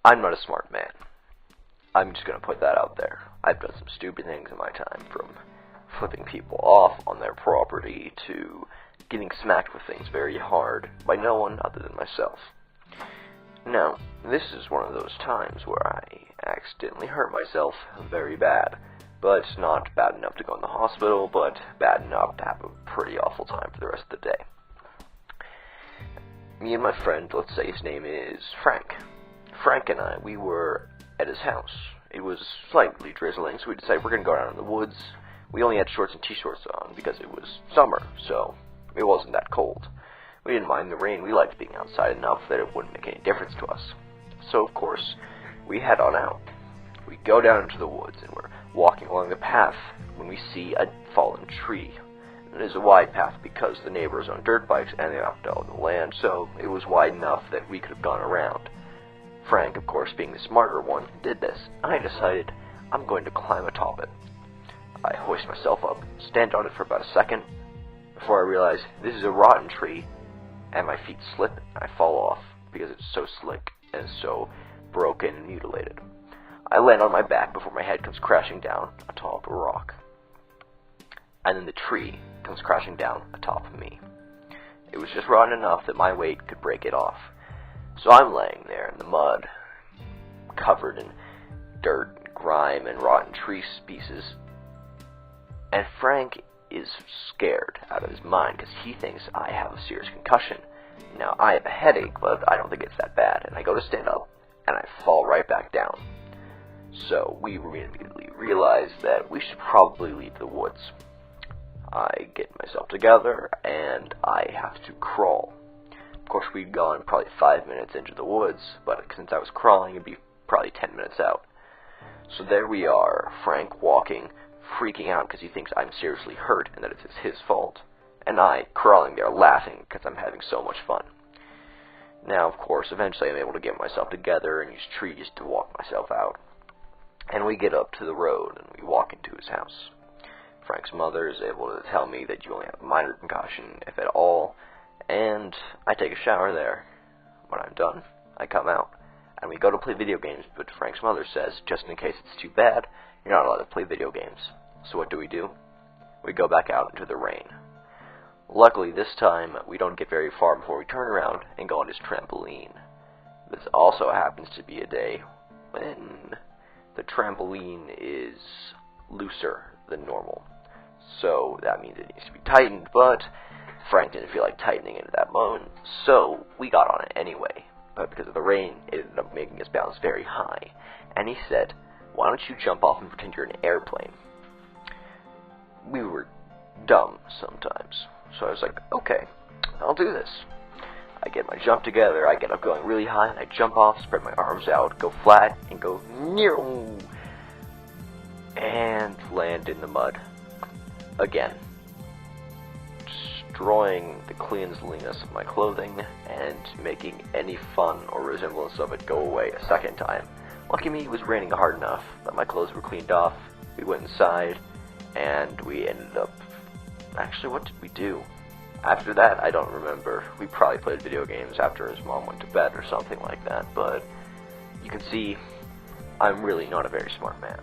I'm not a smart man. I'm just gonna put that out there. I've done some stupid things in my time, from flipping people off on their property to getting smacked with things very hard by no one other than myself. Now, this is one of those times where I accidentally hurt myself very bad, but not bad enough to go in the hospital, but bad enough to have a pretty awful time for the rest of the day. Me and my friend, let's say his name is Frank. Frank and I, we were at his house. It was slightly drizzling, so we decided we're going to go down in the woods. We only had shorts and t-shirts on because it was summer, so it wasn't that cold. We didn't mind the rain. We liked being outside enough that it wouldn't make any difference to us. So, of course, we head on out. We go down into the woods, and we're walking along the path when we see a fallen tree. It is a wide path because the neighbors own dirt bikes and they opt out the land, so it was wide enough that we could have gone around. Frank, of course, being the smarter one, did this. I decided I'm going to climb atop it. I hoist myself up, stand on it for about a second, before I realize this is a rotten tree, and my feet slip and I fall off because it's so slick and so broken and mutilated. I land on my back before my head comes crashing down atop a rock. And then the tree comes crashing down atop of me. It was just rotten enough that my weight could break it off. So I'm laying there in the mud, covered in dirt, and grime, and rotten tree pieces. And Frank is scared out of his mind because he thinks I have a serious concussion. Now, I have a headache, but I don't think it's that bad. And I go to stand up, and I fall right back down. So we immediately realize that we should probably leave the woods. I get myself together, and I have to crawl. Of course, we'd gone probably 5 minutes into the woods, but since I was crawling, it'd be probably 10 minutes out. So there we are, Frank walking, freaking out because he thinks I'm seriously hurt and that it's his fault, and I crawling there laughing because I'm having so much fun. Now, of course, eventually I'm able to get myself together and use trees to walk myself out. And we get up to the road and we walk into his house. Frank's mother is able to tell me that you only have a minor concussion, if at all, and I take a shower there. When I'm done, I come out, and we go to play video games, but Frank's mother says, just in case it's too bad, you're not allowed to play video games. So what do? We go back out into the rain. Luckily, this time, we don't get very far before we turn around and go on his trampoline. This also happens to be a day when the trampoline is looser than normal. So that means it needs to be tightened, but Frank didn't feel like tightening it at that moment, so we got on it anyway. But because of the rain, it ended up making us bounce very high. And he said, why don't you jump off and pretend you're in an airplane? We were dumb sometimes, so I was like, okay, I'll do this. I get my jump together, I get up going really high, and I jump off, spread my arms out, go flat, and go near, and land in the mud. Again. Destroying the cleanliness of my clothing, and making any fun or resemblance of it go away a second time. Lucky me, it was raining hard enough that my clothes were cleaned off. We went inside, and we ended up... Actually, what did we do? After that, I don't remember. We probably played video games after his mom went to bed or something like that, but you can see I'm really not a very smart man.